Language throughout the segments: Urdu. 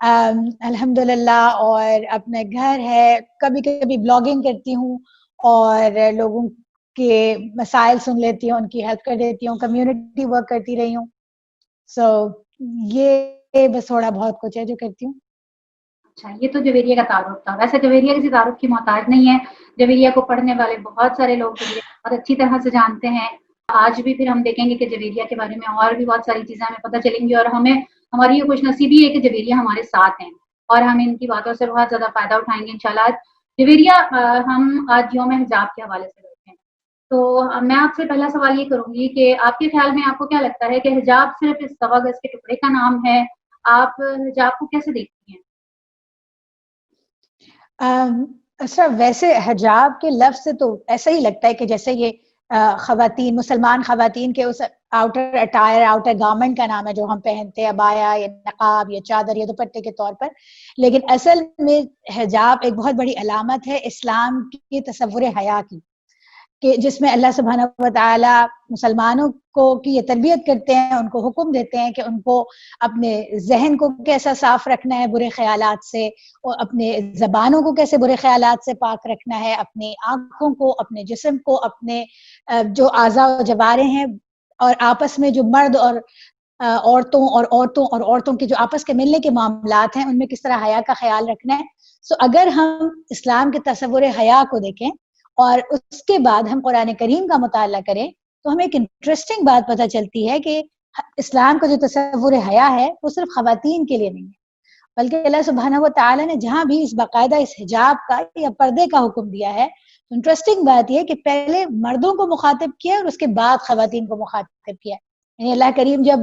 الحمدللہ، اور اپنے گھر ہے، کبھی کبھی بلاگنگ کرتی ہوں اور لوگوں کے مسائل سن لیتی ہوں، ان کی ہیلپ کر دیتی ہوں، کمیونٹی ورک کرتی رہی ہوں. سو یہ بس تھوڑا بہت کچھ ہے جو کرتی ہوں. اچھا، یہ تو جویریہ کا تعارف تھا. ویسے جویریہ کسی تعارف کی محتاج نہیں ہے. جویریہ کو پڑھنے والے بہت سارے لوگ جویریہ بہت اچھی طرح سے جانتے ہیں. آج بھی پھر ہم دیکھیں گے کہ جویریہ کے بارے میں اور بھی بہت ساری چیزیں ہمیں پتہ چلیں گی، اور ہماری یہ خوش نصیبی ہے کہ جویریہ ہمارے ساتھ ہیں اور ہم ان کی باتوں سے بہت زیادہ فائدہ اٹھائیں گے انشاءاللہ. جویریہ، ہم آج یوم حجاب کے حوالے سے کرتے ہیں. تو میں آپ سے پہلا سوال یہ کروں گی کہ آپ کے خیال میں آپ کو کیا لگتا ہے کہ حجاب صرف اس سوا گز کے ٹکڑے کا نام ہے؟ آپ حجاب کو کیسے دیکھتی ہیں؟ اچھا، ویسے حجاب کے لفظ سے تو ایسا ہی لگتا ہے کہ جیسے یہ خواتین، مسلمان خواتین کے اس آؤٹر اٹائر، آؤٹر گارمنٹ کا نام ہے جو ہم پہنتے ہیں، عبایا یا نقاب یا چادر یا دوپٹے کے طور پر. لیکن اصل میں حجاب ایک بہت بڑی علامت ہے اسلام کی تصور حیا کی، کہ جس میں اللہ سبحانہ و تعالی مسلمانوں کو کی یہ تربیت کرتے ہیں، ان کو حکم دیتے ہیں کہ ان کو اپنے ذہن کو کیسا صاف رکھنا ہے برے خیالات سے، اور اپنے زبانوں کو کیسے برے خیالات سے پاک رکھنا ہے، اپنی آنکھوں کو، اپنے جسم کو، اپنے جو اعضاء و جوارح ہیں، اور آپس میں جو مرد اور عورتوں کے جو آپس کے ملنے کے معاملات ہیں ان میں کس طرح حیا کا خیال رکھنا ہے. سو اگر ہم اسلام کے تصور حیا کو دیکھیں اور اس کے بعد ہم قرآن کریم کا مطالعہ کریں تو ہمیں ایک انٹرسٹنگ بات پتہ چلتی ہے کہ اسلام کا جو تصور حیا ہے وہ صرف خواتین کے لیے نہیں ہے، بلکہ اللہ سبحانہ و تعالیٰ نے جہاں بھی باقاعدہ اس حجاب کا یا پردے کا حکم دیا ہے، انٹرسٹنگ بات یہ کہ پہلے مردوں کو مخاطب کیا اور اس کے بعد خواتین کو مخاطب کیا. یعنی اللہ کریم جب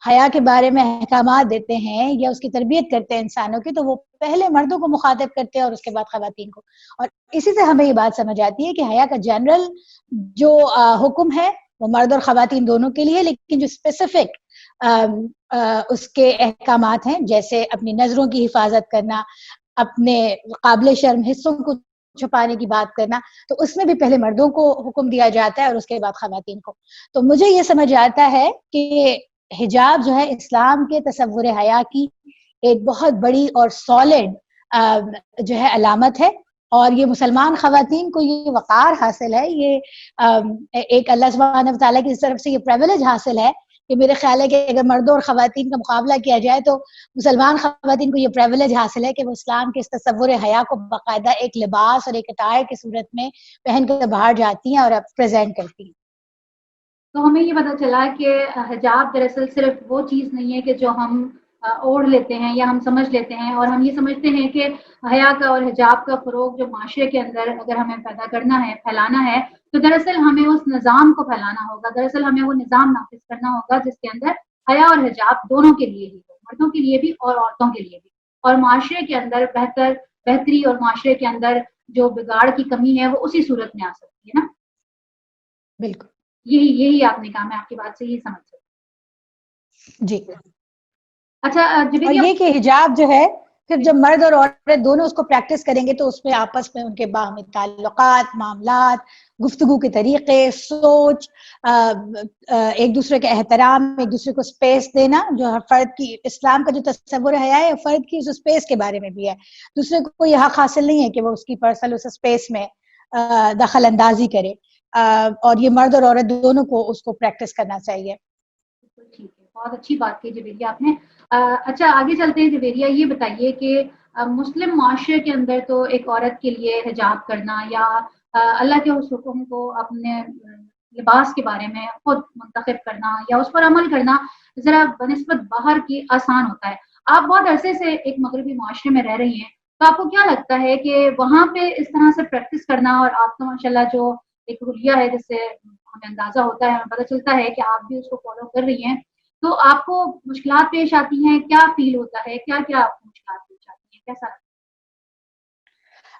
حیا کے بارے میں احکامات دیتے ہیں یا اس کی تربیت کرتے ہیں انسانوں کی، تو وہ پہلے مردوں کو مخاطب کرتے ہیں اور اس کے بعد خواتین کو. اور اسی سے ہمیں یہ بات سمجھ آتی ہے کہ حیا کا جنرل جو حکم ہے وہ مرد اور خواتین دونوں کے لیے، لیکن جو اسپیسیفک اس کے احکامات ہیں، جیسے اپنی نظروں کی حفاظت کرنا، اپنے قابل شرم حصوں کو چھپانے کی بات کرنا، تو اس میں بھی پہلے مردوں کو حکم دیا جاتا ہے اور اس کے بعد خواتین کو. تو مجھے یہ سمجھ آتا ہے کہ حجاب جو ہے اسلام کے تصور حیا کی ایک بہت بڑی اور سالڈ جو ہے علامت ہے، اور یہ مسلمان خواتین کو یہ وقار حاصل ہے، یہ ایک اللہ سبحانہ و تعالیٰ کی طرف سے یہ پریویلیج حاصل ہے کہ میرے خیال ہے کہ اگر مردوں اور خواتین کا مقابلہ کیا جائے تو مسلمان خواتین کو یہ پریویلیج حاصل ہے کہ وہ اسلام کے اس تصور حیا کو باقاعدہ ایک لباس اور ایک اٹائر کی صورت میں پہن کر باہر جاتی ہیں اور پریزنٹ کرتی ہیں. تو ہمیں یہ پتہ چلا کہ حجاب دراصل صرف وہ چیز نہیں ہے کہ جو ہم اوڑھ لیتے ہیں یا ہم سمجھ لیتے ہیں، اور ہم یہ سمجھتے ہیں کہ حیا کا اور حجاب کا فروغ جو معاشرے کے اندر اگر ہمیں پیدا کرنا ہے، پھیلانا ہے، تو دراصل ہمیں اس نظام کو پھیلانا ہوگا. دراصل ہمیں وہ نظام نافذ کرنا ہوگا جس کے اندر حیا اور حجاب دونوں کے لیے ہی ہو، مردوں کے لیے بھی اور عورتوں کے لیے بھی، اور معاشرے کے اندر بہتری اور معاشرے کے اندر جو بگاڑ کی کمی ہے وہ اسی صورت میں آ سکتی ہے نا. بالکل یہی آپ نے کہا، میں آپ کی بات سے یہی سمجھ سکتی. جی. اچھا اور یہ کہ حجاب جو ہے پھر جب مرد اور عورت دونوں اس کو پریکٹس کریں گے تو اس میں آپس میں ان کے باہمی تعلقات، معاملات، گفتگو کے طریقے، سوچ، ایک دوسرے کے احترام، ایک دوسرے کو سپیس دینا، جو ہر فرد کی اسلام کا جو تصور حیا ہے فرد کی اس سپیس کے بارے میں بھی ہے. دوسرے کو یہ حق حاصل نہیں ہے کہ وہ اس کی پرسنل اس سپیس میں دخل اندازی کرے، اور یہ مرد اور عورت دونوں کو اس کو پریکٹس کرنا چاہیے. ٹھیک ہے، بہت اچھی بات کی جویریہ آپ نے. اچھا آگے چلتے ہیں. جویریہ یہ بتائیے کہ مسلم معاشرے کے اندر تو ایک عورت کے لیے حجاب کرنا یا اللہ کے اس حکم کو اپنے لباس کے بارے میں خود منتخب کرنا یا اس پر عمل کرنا ذرا بنسبت باہر کی آسان ہوتا ہے. آپ بہت عرصے سے ایک مغربی معاشرے میں رہ رہی ہیں، تو آپ کو کیا لگتا ہے کہ وہاں پہ اس طرح سے پریکٹس کرنا، اور آپ کا ماشاءاللہ جو ایک حلیہ ہے جس سے ہمیں اندازہ ہوتا ہے، ہمیں پتہ چلتا ہے کہ آپ بھی اس کو فالو کر رہی ہیں، تو آپ کو مشکلات پیش آتی ہیں؟ کیا فیل ہوتا ہے؟ کیا آپ کو مشکلات پیش آتی ہیں؟ کیسا لگتا ہے؟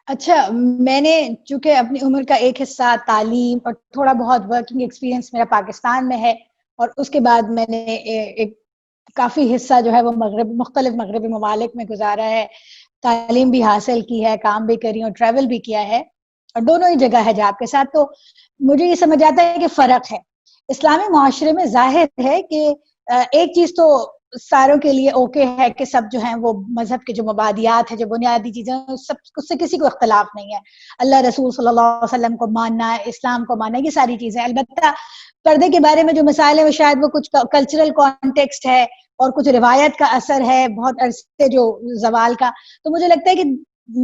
اچھا، میں نے چونکہ اپنی عمر کا ایک حصہ تعلیم اور تھوڑا بہت ورکنگ ایکسپیرینس میرا پاکستان میں ہے، اور اس کے بعد میں نے ایک کافی حصہ جو ہے وہ مختلف مغربی ممالک میں گزارا ہے، تعلیم بھی حاصل کی ہے، کام بھی کری اور ٹریول بھی کیا ہے، اور دونوں ہی جگہ حجاب کے ساتھ. تو مجھے یہ سمجھ آتا ہے کہ فرق ہے. اسلامی معاشرے میں ظاہر ہے کہ ایک چیز تو ساروں کے لیے اوکے ہے کہ سب جو ہیں وہ مذہب کے جو مبادیات ہیں، جو بنیادی چیزیں ہیں، سب اس سے کسی کو اختلاف نہیں ہے. اللہ رسول صلی اللہ علیہ وسلم کو ماننا، اسلام کو ماننا، یہ ساری چیزیں. البتہ پردے کے بارے میں جو مسائل ہے وہ شاید وہ کچھ کلچرل کانٹیکسٹ ہے اور کچھ روایت کا اثر ہے بہت عرصے جو زوال کا. تو مجھے لگتا ہے کہ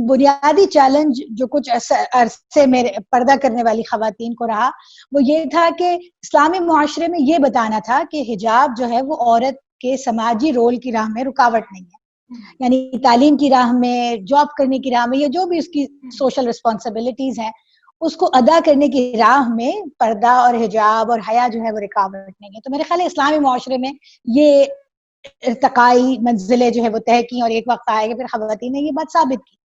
بنیادی چیلنج جو کچھ عرصے میں پردہ کرنے والی خواتین کو رہا وہ یہ تھا کہ اسلامی معاشرے میں یہ بتانا تھا کہ حجاب جو ہے وہ عورت کے سماجی رول کی راہ میں رکاوٹ نہیں ہے. یعنی تعلیم کی راہ میں، جاب کرنے کی راہ میں، یا جو بھی اس کی سوشل رسپانسبلٹیز ہیں اس کو ادا کرنے کی راہ میں پردہ اور حجاب اور حیا جو ہے وہ رکاوٹ نہیں ہے. تو میرے خیال ہے اسلامی معاشرے میں یہ ارتقائی منزلیں جو ہے وہ طے کی اور ایک وقت آئے گا پھر خواتین نے یہ بات ثابت کی.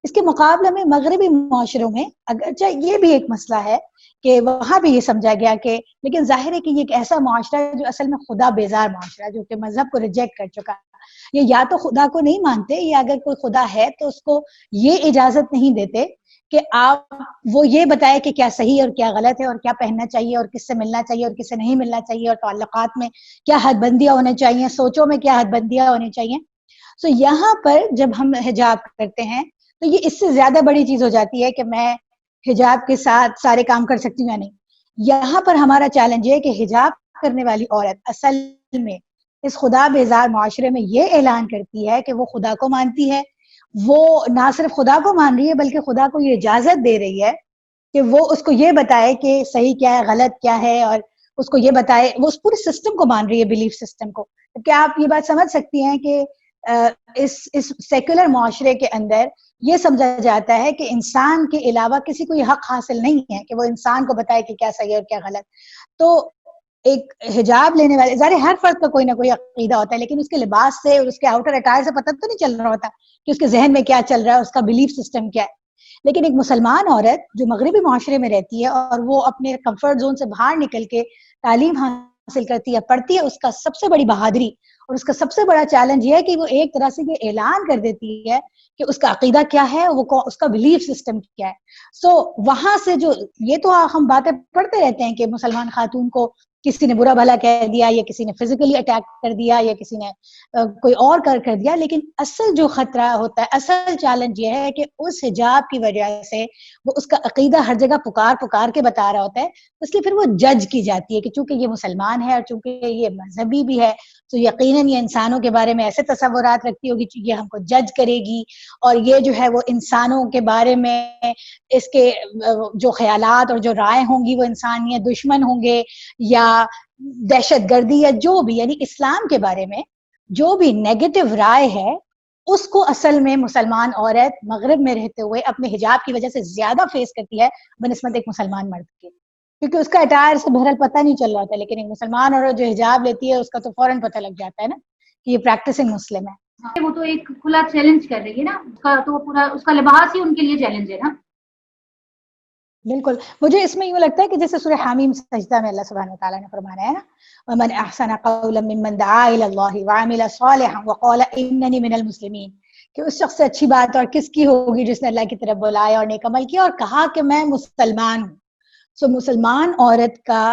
اس کے مقابلے میں مغربی معاشروں میں اگرچہ یہ بھی ایک مسئلہ ہے کہ وہاں بھی یہ سمجھا گیا کہ لیکن ظاہر ہے کہ یہ ایک ایسا معاشرہ ہے جو اصل میں خدا بیزار معاشرہ ہے، جو کہ مذہب کو ریجیکٹ کر چکا ہے. یہ یا تو خدا کو نہیں مانتے، یا اگر کوئی خدا ہے تو اس کو یہ اجازت نہیں دیتے کہ آپ وہ یہ بتائے کہ کیا صحیح اور کیا غلط ہے، اور کیا پہننا چاہیے اور کس سے ملنا چاہیے اور کس سے نہیں ملنا چاہیے، اور تعلقات میں کیا حد بندیاں ہونے چاہیے، سوچوں میں کیا حد بندیاں ہونی چاہیے. سو یہاں پر جب ہم حجاب کرتے ہیں تو یہ اس سے زیادہ بڑی چیز ہو جاتی ہے کہ میں حجاب کے ساتھ سارے کام کر سکتی ہوں یا نہیں. یہاں پر ہمارا چیلنج یہ ہے کہ حجاب کرنے والی عورت اصل میں اس خدا بیزار معاشرے میں یہ اعلان کرتی ہے کہ وہ خدا کو مانتی ہے. وہ نہ صرف خدا کو مان رہی ہے بلکہ خدا کو یہ اجازت دے رہی ہے کہ وہ اس کو یہ بتائے کہ صحیح کیا ہے، غلط کیا ہے، اور اس کو یہ بتائے. وہ اس پورے سسٹم کو مان رہی ہے، بلیف سسٹم کو. کیا آپ یہ بات سمجھ سکتی ہیں کہ اس سیکولر معاشرے کے اندر یہ سمجھا جاتا ہے کہ انسان کے علاوہ کسی کو یہ حق حاصل نہیں ہے کہ وہ انسان کو بتائے کہ کیا صحیح اور کیا غلط. تو ایک حجاب لینے والے، ظاہر ہر فرد کا کوئی نہ کوئی عقیدہ ہوتا ہے، لیکن اس کے لباس سے اور اس کے آؤٹر اٹائر سے پتہ تو نہیں چل رہا ہوتا کہ اس کے ذہن میں کیا چل رہا ہے، اس کا بلیف سسٹم کیا ہے. لیکن ایک مسلمان عورت جو مغربی معاشرے میں رہتی ہے اور وہ اپنے کمفرٹ زون سے باہر نکل کے تعلیم حاصل کرتی ہے، پڑھتی ہے، اس کا سب سے بڑی بہادری اور اس کا سب سے بڑا چیلنج یہ ہے کہ وہ ایک طرح سے یہ اعلان کر دیتی ہے کہ اس کا عقیدہ کیا ہے، وہ اس کا بلیف سسٹم کیا ہے. سو وہاں سے جو یہ تو ہم باتیں پڑھتے رہتے ہیں کہ مسلمان خاتون کو کسی نے برا بھلا کہہ دیا، یا کسی نے فزیکلی اٹیک کر دیا، یا کسی نے کوئی اور کر دیا، لیکن اصل جو خطرہ ہوتا ہے، اصل چیلنج یہ ہے کہ اس حجاب کی وجہ سے وہ اس کا عقیدہ ہر جگہ پکار کے بتا رہا ہوتا ہے. اس لیے پھر وہ جج کی جاتی ہے کہ چونکہ یہ مسلمان ہے اور چونکہ یہ مذہبی بھی ہے تو یقیناً یہ انسانوں کے بارے میں ایسے تصورات رکھتی ہوگی، یہ ہم کو جج کرے گی، اور یہ جو ہے وہ انسانوں کے بارے میں اس کے جو خیالات اور جو رائے ہوں گی وہ انسانیت دشمن ہوں گے، یا دہشت گردی، یا جو بھی، یعنی اسلام کے بارے میں جو بھی نیگیٹو رائے ہے اس کو اصل میں مسلمان عورت مغرب میں رہتے ہوئے اپنے حجاب کی وجہ سے زیادہ فیس کرتی ہے بنسبت ایک مسلمان مرد کے، کیونکہ اس کا اٹائر سے بہرحال پتہ نہیں چل رہا ہوتا. لیکن ایک مسلمان عورت جو حجاب لیتی ہے اس کا تو فوراً پتہ لگ جاتا ہے نا کہ یہ پریکٹسنگ مسلم ہے. وہ تو ایک کھلا چیلنج کر رہی ہے نا، اس کا تو پورا اس کا لباس ہی ان کے لیے چیلنج ہے نا. بالکل. مجھے اس میں یوں لگتا ہے کہ جیسے سورہ حامیم سجدہ میں اللہ سبحانہ وتعالیٰ نے فرمایا ہے نا، وَمَنْ أَحْسَنَ قَوْلًا مِّمَّنْ دَعَا إِلَى اللَّهِ وَعَمِلَ صَالِحًا وَقَالَ إِنَّنِي مِنَ الْمُسْلِمِينَ، کہ اس شخص سے اچھی بات اور کس کی ہوگی جس نے اللہ کی طرف بلایا اور نیک عمل کیا اور کہا کہ میں مسلمان ہوں. سو مسلمان عورت کا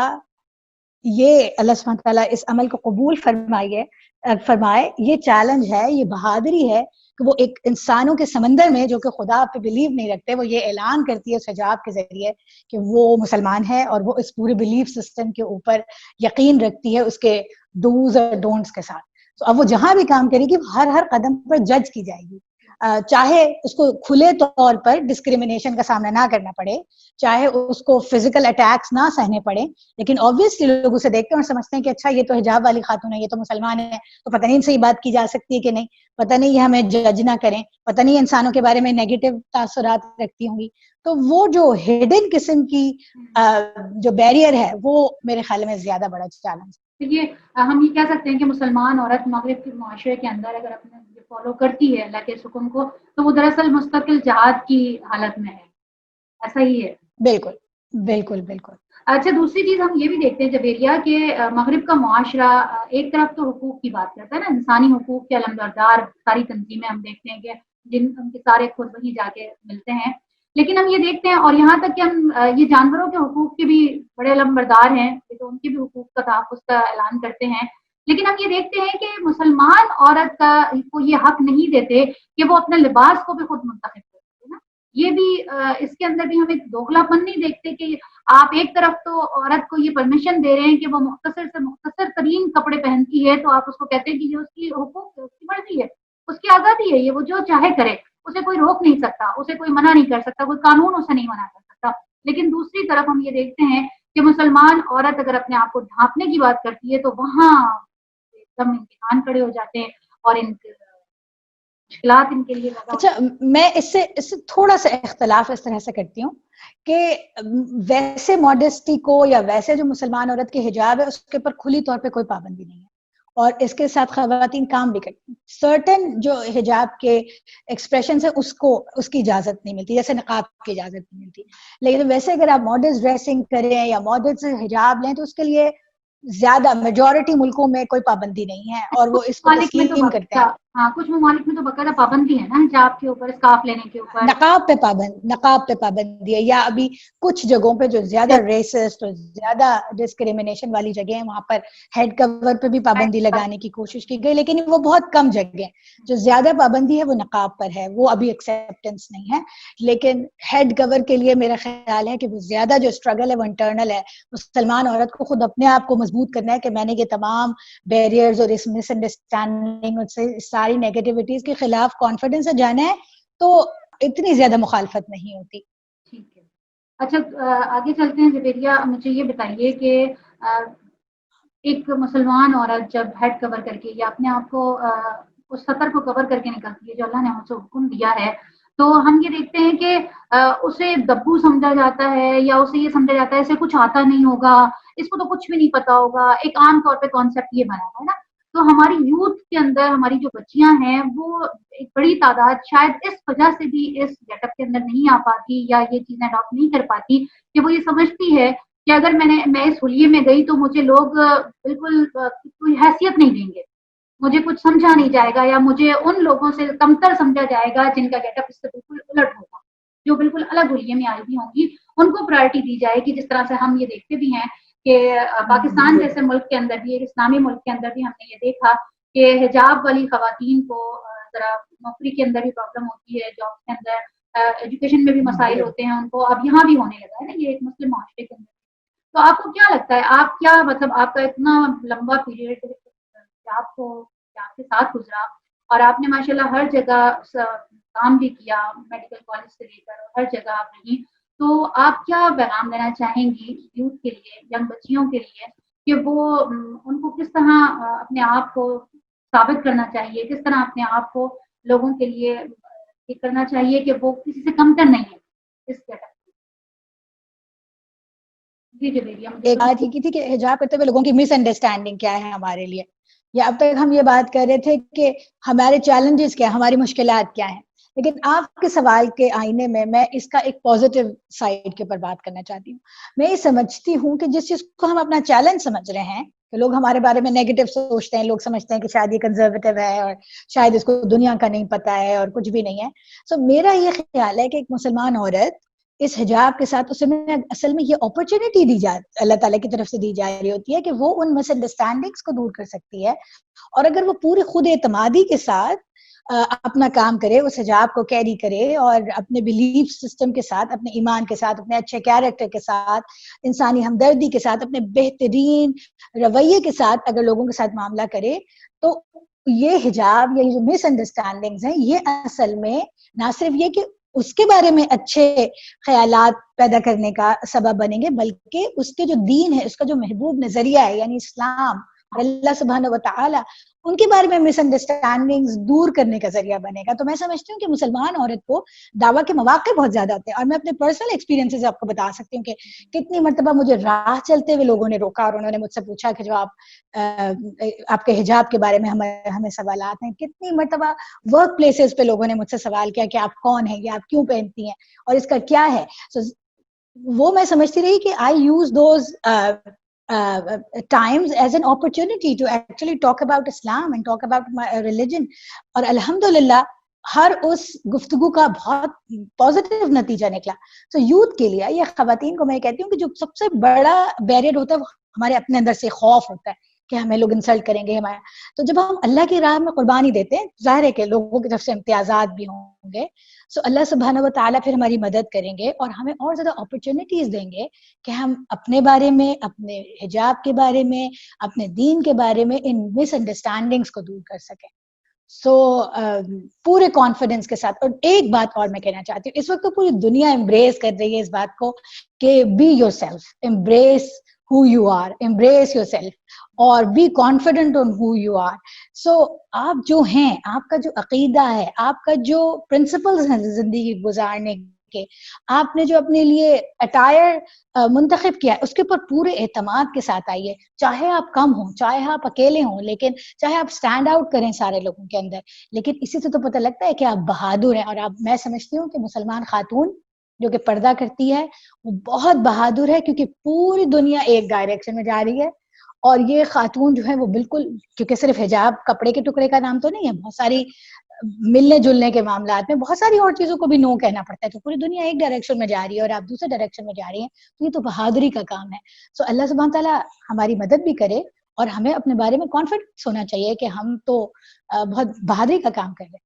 یہ اللہ سبحانہ تعالیٰ اس عمل کو قبول فرمائے، یہ چیلنج ہے، یہ بہادری ہے کہ وہ ایک انسانوں کے سمندر میں جو کہ خدا پہ بلیو نہیں رکھتے، وہ یہ اعلان کرتی ہے اس حجاب کے ذریعے کہ وہ مسلمان ہے اور وہ اس پورے بلیف سسٹم کے اوپر یقین رکھتی ہے اس کے ڈوز اور ڈونٹس کے ساتھ. تو اب وہ جہاں بھی کام کرے گی ہر قدم پر جج کی جائے گی، چاہے اس کو کھلے طور پر ڈسکریمنیشن کا سامنا نہ کرنا پڑے، چاہے اس کو فزیکل اٹیکس نہ سہنے پڑے، لیکن آبویسلی لوگ اسے دیکھتے ہیں اور سمجھتے ہیں کہ اچھا یہ تو حجاب والی خاتون ہے، یہ تو مسلمان ہے، تو پتہ نہیں صحیح بات کی جا سکتی ہے کہ نہیں، پتہ نہیں یہ ہمیں جج نہ کریں، پتہ نہیں انسانوں کے بارے میں نیگیٹو تاثرات رکھتی ہوں گی. تو وہ جو ہڈن قسم کی جو بیریئر ہے وہ میرے خیال میں زیادہ بڑا چیلنج ہے. یہ ہم یہ کہہ سکتے ہیں کہ مسلمان عورت مغرب کے معاشرے کے اندر اگر اپنے فالو کرتی ہے اللہ کے حکم کو تو وہ دراصل مستقل جہاد کی حالت میں ہے، ایسا ہی ہے. بالکل بالکل بالکل. اچھا، دوسری چیز ہم یہ بھی دیکھتے ہیں جبیریہ کہ مغرب کا معاشرہ ایک طرف تو حقوق کی بات کرتا ہے نا، انسانی حقوق کے علمبردار ساری تنظیمیں ہم دیکھتے ہیں کہ جن ان کے سارے خود وہیں جا کے ملتے ہیں، لیکن ہم یہ دیکھتے ہیں اور یہاں تک کہ ہم یہ جانوروں کے حقوق کے بھی بڑے علمبردار ہیں، تو ان کے بھی حقوق کا تحفظ کا اعلان کرتے ہیں. لیکن ہم یہ دیکھتے ہیں کہ مسلمان عورت کو یہ حق نہیں دیتے کہ وہ اپنے لباس کو بھی خود منتخب کرتی ہے نا. یہ بھی اس کے اندر بھی ہم ایک دوگلا پن نہیں دیکھتے کہ آپ ایک طرف تو عورت کو یہ پرمیشن دے رہے ہیں کہ وہ مختصر سے مختصر ترین کپڑے پہنتی ہے، تو آپ اس کو کہتے ہیں کہ یہ اس کی حقوق ہے، اس کی مرضی ہے، اس کی آزادی ہے، یہ وہ جو چاہے کرے، اسے کوئی روک نہیں سکتا، اسے کوئی منع نہیں کر سکتا، کوئی قانون اسے نہیں منع کر سکتا. لیکن دوسری طرف ہم یہ دیکھتے ہیں کہ مسلمان عورت اگر اپنے آپ کو ڈھانپنے کی بات کرتی ہے تو وہاں ایک دم امتحان کھڑے ہو جاتے ہیں اور ان کے مشکلات ان کے لیے زیادہ. اچھا، میں اس سے تھوڑا سا اختلاف اس طرح سے کرتی ہوں کہ ویسے ماڈسٹی کو یا ویسے جو مسلمان عورت کے حجاب ہے اس کے اوپر کھلی طور پہ کوئی پابندی نہیں ہے، اور اس کے ساتھ خواتین کام بھی کرتی ہیں. سرٹن جو حجاب کے ایکسپریشن ہے اس کی اجازت نہیں ملتی، جیسے نقاب کی اجازت نہیں ملتی. لیکن ویسے اگر آپ ماڈسٹ ڈریسنگ کریں یا ماڈسٹ حجاب لیں تو اس کے لیے زیادہ میجورٹی ملکوں میں کوئی پابندی نہیں ہے اور وہ اس کو ممالک میں تو تسلیم کرتے ہیں. ہاں کچھ ممالک میں تو باقاعدہ پابندی ہے نا حجاب کے اوپر، اسکارف لینے کے اوپر. نقاب پہ پابندی ہے، یا ابھی کچھ جگہوں پہ جو زیادہ ریسسٹ اور زیادہ ڈسکریمنیشن والی جگہ ہیں وہاں پر ہیڈ کور پہ بھی پابندی لگانے کی کوشش کی گئی، لیکن وہ بہت کم جگہ ہیں. جو زیادہ پابندی ہے وہ نقاب پر ہے، وہ ابھی ایکسیپٹنس نہیں ہے. لیکن ہیڈ کور کے لیے میرا خیال ہے کہ وہ زیادہ جو اسٹرگل ہے وہ انٹرنل ہے. مسلمان عورت کو خود اپنے آپ کو مضبوط کرنا ہے کہ میں نے یہ تمام بیریئرز اور اس مس انڈرسٹینڈنگ اور ساری نیگیٹیوٹیز کے خلاف کانفیڈنس سے جانا ہے تو اتنی زیادہ مخالفت نہیں ہوتی. ٹھیک ہے. اچھا آگے چلتے ہیں. جویریہ مجھے یہ بتائیے کہ ایک مسلمان عورت جب ہیڈ کور کر کے یا اپنے آپ کو اس سطر کو کور کر کے نکلتی ہے جو اللہ نے اسے حکم دیا ہے، تو ہم یہ دیکھتے ہیں کہ اسے دبو سمجھا جاتا ہے یا اسے یہ سمجھا جاتا ہے اسے کچھ آتا نہیں ہوگا، اس کو تو کچھ بھی نہیں پتا ہوگا. ایک عام طور پہ کانسیپٹ یہ بنا ہوا ہے نا. تو ہماری یوتھ کے اندر ہماری جو بچیاں ہیں وہ ایک بڑی تعداد شاید اس وجہ سے بھی اس گیٹ اپ کے اندر نہیں آ پاتی یا یہ چیزیں اڈاپٹ نہیں کر پاتی کہ وہ یہ سمجھتی ہے کہ اگر میں اس حلیے میں گئی تو مجھے لوگ بالکل کوئی حیثیت نہیں دیں گے، مجھے کچھ سمجھا نہیں جائے گا، یا مجھے ان لوگوں سے کمتر سمجھا جائے گا جن کا گیٹ اپ اس سے بالکل الٹ ہوگا، جو بالکل الگ حلیے میں آئی ہوئی ہوں گی. ان کو پرائرٹی دی جائے گی. جس طرح سے ہم یہ دیکھتے بھی ہیں کہ پاکستان جیسے ملک کے اندر بھی، ایک اسلامی ملک کے اندر بھی ہم نے یہ دیکھا کہ حجاب والی خواتین کو ذرا نوکری کے اندر بھی پرابلم ہوتی ہے، جاب کے اندر ایجوکیشن میں بھی مسائل ہوتے ہیں ان کو. اب یہاں بھی ہونے لگا ہے نا یہ ایک مسلم معاشرے کے اندر. تو آپ کو کیا لگتا ہے، آپ کیا مطلب آپ کا اتنا لمبا پیریڈ آپ کو آپ کے ساتھ گزرا اور آپ نے ماشاءاللہ ہر جگہ کام بھی کیا، میڈیکل کالج سے لے کر ہر جگہ آپ رہی، تو آپ کیا پیغام دینا چاہیں گی یوتھ کے لیے، ینگ بچیوں کے لیے، کہ وہ ان کو کس طرح اپنے آپ کو ثابت کرنا چاہیے، کس طرح اپنے آپ کو لوگوں کے لیے یہ کرنا چاہیے کہ وہ کسی سے کمتر نہیں ہے اس کے طرح. ایک بات یہ کی تھی کہ حجاب کرتے ہوئے لوگوں کی مس انڈرسٹینڈنگ کیا ہے ہمارے لیے، یا اب تک ہم یہ بات کر رہے تھے کہ ہمارے چیلنجز کیا ہیں، ہماری مشکلات کیا ہیں. لیکن آپ کے سوال کے آئینے میں اس کا ایک پازیٹیو سائڈ کے اوپر بات کرنا چاہتی ہوں. میں یہ سمجھتی ہوں کہ جس چیز کو ہم اپنا چیلنج سمجھ رہے ہیں کہ لوگ ہمارے بارے میں نیگیٹو سوچتے ہیں، لوگ سمجھتے ہیں کہ شاید یہ کنزرویٹو ہے اور شاید اس کو دنیا کا نہیں پتا ہے اور کچھ بھی نہیں ہے. سو میرا یہ خیال ہے کہ ایک مسلمان عورت اس حجاب کے ساتھ اسے اصل میں یہ اپرچونٹی دی جائے اللہ تعالیٰ کی طرف سے دی جا رہی ہوتی ہے کہ وہ ان مس انڈرسٹینڈنگس کو دور کر سکتی ہے. اور اگر وہ پوری خود اعتمادی کے ساتھ اپنا کام کرے، اس حجاب کو کیری کرے اور اپنے بلیف سسٹم کے ساتھ، اپنے ایمان کے ساتھ، اپنے اچھے کیریکٹر کے ساتھ، انسانی ہمدردی کے ساتھ، اپنے بہترین رویے کے ساتھ اگر لوگوں کے ساتھ معاملہ کرے، تو یہ حجاب یا یہ جو مس انڈرسٹینڈنگز ہیں یہ اصل میں نہ صرف یہ کہ اس کے بارے میں اچھے خیالات پیدا کرنے کا سبب بنیں گے، بلکہ اس کے جو دین ہے، اس کا جو محبوب نظریہ ہے یعنی اسلام اور اللہ سبحانہ و تعالی، ان کے بارے میں مس انڈرسٹینڈنگز دور کرنے کا ذریعہ بنے گا. تو میں سمجھتی ہوں کہ مسلمان عورت کو دعویٰ کے مواقع بہت زیادہ ہوتے ہیں، اور میں اپنے پرسنل ایکسپیرینس سے آپ کو بتا سکتی ہوں کہ کتنی مرتبہ مجھے راہ چلتے ہوئے لوگوں نے روکا اور انہوں نے مجھ سے پوچھا کہ جو آپ کے حجاب کے بارے میں ہمیں سوالات ہیں. کتنی مرتبہ ورک پلیسز پہ لوگوں نے مجھ سے سوال کیا کہ آپ کون ہیں، یہ آپ کیوں پہنتی ہیں اور اس کا کیا ہے. وہ میں سمجھتی رہی کہ I use those times as an opportunity to actually talk about Islam and talk about my religion. اور الحمدللہ ہر اس گفتگو کا بہت پازیٹیو نتیجہ نکلا. تو یوتھ کے لیے یا خواتین کو میں کہتی ہوں کہ جو سب سے بڑا بیریئر ہوتا ہے وہ ہمارے اپنے اندر سے خوف ہوتا ہے کہ ہمیں لوگ انسلٹ کریں گے ہمارا. تو جب ہم اللہ کی راہ میں قربانی دیتے ہیں, ظاہر ہے کہ لوگوں کی طرف سے امتیازات بھی ہوں گے, سو اللہ سبحانہ و تعالیٰ پھر ہماری مدد کریں گے اور ہمیں اور زیادہ اپرچونیٹیز دیں گے کہ ہم اپنے بارے میں, اپنے حجاب کے بارے میں, اپنے دین کے بارے میں ان مس انڈرسٹینڈنگس کو دور کر سکیں. سو پورے کانفیڈنس کے ساتھ. اور ایک بات اور میں کہنا چاہتی ہوں, اس وقت تو پوری دنیا امبریس کر رہی ہے اس بات کو کہ be yourself, embrace who you are, embrace yourself اور be confident on who you are. So آپ جو ہیں, آپ کا جو عقیدہ ہے, آپ کا جو پرنسپلز ہیں زندگی گزارنے کے, آپ نے جو اپنے لیے اٹائر منتخب کیا ہے, اس کے اوپر پورے اعتماد کے ساتھ آئیے. چاہے آپ کم ہوں, چاہے آپ اکیلے ہوں, لیکن چاہے آپ اسٹینڈ آؤٹ کریں سارے لوگوں کے اندر, لیکن اسی سے تو پتہ لگتا ہے کہ آپ بہادر ہیں. اور آپ, میں سمجھتی ہوں کہ مسلمان خاتون جو کہ پردہ کرتی ہے وہ بہت بہادر ہے, کیونکہ پوری دنیا ایک ڈائریکشن میں جا رہی ہے. اور یہ خاتون جو ہے وہ بالکل, کیونکہ صرف حجاب کپڑے کے ٹکڑے کا نام تو نہیں ہے, بہت ساری ملنے جلنے کے معاملات میں بہت ساری اور چیزوں کو بھی نو کہنا پڑتا ہے. تو پوری دنیا ایک ڈائریکشن میں جا رہی ہے اور آپ دوسرے ڈائریکشن میں جا رہی ہیں, تو یہ تو بہادری کا کام ہے. سو اللہ سبحانہ تعالیٰ ہماری مدد بھی کرے, اور ہمیں اپنے بارے میں کانفیڈنس ہونا چاہیے کہ ہم تو بہت بہادری کا کام کر رہے ہیں.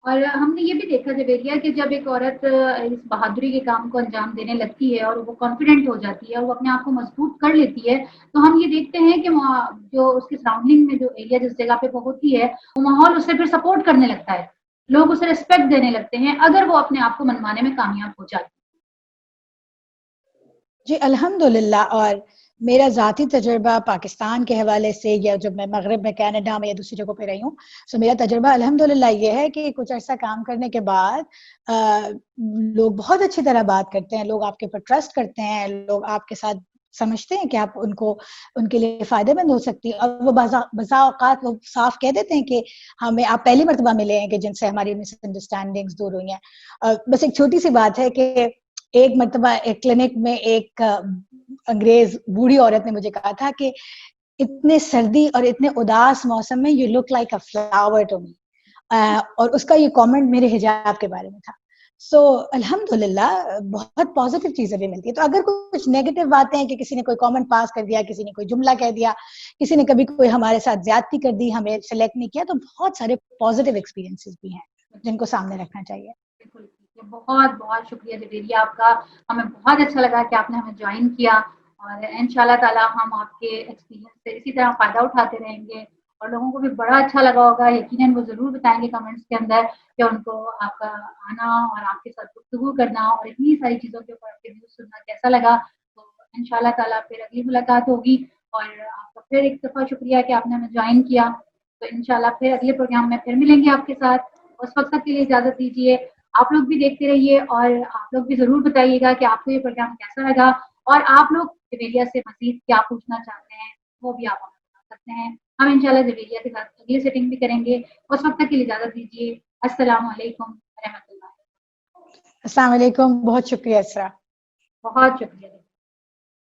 اور ہم نے یہ بھی دیکھا جویریہ کہ جب ایک عورت اس بہادری کے کام کو انجام دینے لگتی ہے اور وہ کانفیڈنٹ ہو جاتی ہے اور وہ اپنے آپ کو مضبوط کر لیتی ہے, تو ہم یہ دیکھتے ہیں کہ جو اس کے سراؤنڈنگ میں جو ایریا جس جگہ پہ وہ ہوتی ہے, وہ ماحول اسے پھر سپورٹ کرنے لگتا ہے, لوگ اسے ریسپیکٹ دینے لگتے ہیں اگر وہ اپنے آپ کو منوانے میں کامیاب ہو جاتی ہے. جی الحمدللہ. اور میرا ذاتی تجربہ پاکستان کے حوالے سے, یا جب میں مغرب میں, کینیڈا میں یا دوسری جگہوں پہ رہی ہوں, سو میرا تجربہ الحمدللہ یہ ہے کہ کچھ عرصہ کام کرنے کے بعد لوگ بہت اچھی طرح بات کرتے ہیں, لوگ آپ کے اوپر ٹرسٹ کرتے ہیں, لوگ آپ کے ساتھ سمجھتے ہیں کہ آپ ان کے لیے فائدے مند ہو سکتی ہے. اور وہ بسا اوقات وہ صاف کہہ دیتے ہیں کہ ہمیں آپ پہلی مرتبہ ملے ہیں کہ جن سے ہماری مس انڈرسٹینڈنگز دور ہوئی ہیں. بس ایک چھوٹی سی بات ہے کہ ایک مرتبہ ایک کلینک میں ایک انگریز بوڑھی عورت نے مجھے کہا تھا کہ اتنے سردی اور اتنے اداس موسم میں you look like a flower to me, اور اس کا یہ کامنٹ میرے حجاب کے بارے میں تھا. سو الحمدللہ بہت پازیٹیو چیزیں بھی ملتی ہے. تو اگر کچھ نیگیٹو باتیں ہیں کہ کسی نے کوئی کامنٹ پاس کر دیا, کسی نے کوئی جملہ کہہ دیا, کسی نے کبھی کوئی ہمارے ساتھ زیادتی کر دی, ہمیں سلیکٹ نہیں کیا, تو بہت سارے پازیٹیو ایکسپیرینسز بھی ہیں جن کو سامنے رکھنا چاہیے. بالکل, بہت بہت شکریہ جویریہ آپ کا. ہمیں بہت اچھا لگا کہ آپ نے ہمیں جوائن کیا, اور انشاءاللہ تعالی ہم آپ کے ایکسپیرینس سے اسی طرح فائدہ اٹھاتے رہیں گے, اور لوگوں کو بھی بڑا اچھا لگا ہوگا. یقیناً وہ ضرور بتائیں گے کمنٹس کے اندر کہ ان کو آپ کا آنا اور آپ کے ساتھ گفتگو کرنا اور اتنی ساری چیزوں کے اوپر آپ کے ویوز سننا کیسا لگا. تو انشاءاللہ تعالیٰ پھر اگلی ملاقات ہوگی, اور آپ کا پھر ایک دفعہ شکریہ کہ آپ نے ہمیں جوائن کیا. تو انشاءاللہ پھر اگلے پروگرام میں پھر ملیں گے آپ کے ساتھ. اس وقت تک کے لیے اجازت دیجیے. آپ لوگ بھی دیکھتے رہیے, اور آپ لوگ بھی ضرور بتائیے گا کہ آپ کو یہ پروگرام کیسا لگا, اور آپ لوگ جویریہ سے مزید کیا پوچھنا چاہتے ہیں وہ بھی آپ ہمیں بتا سکتے ہیں. ہم انشاءاللہ جویریہ کے ساتھ اگلی سیٹنگ بھی کریں گے. اس وقت تک کے لیے اجازت دیجیے. السلام علیکم ورحمۃ اللہ. السلام علیکم. بہت شکریہ اسرا. بہت شکریہ.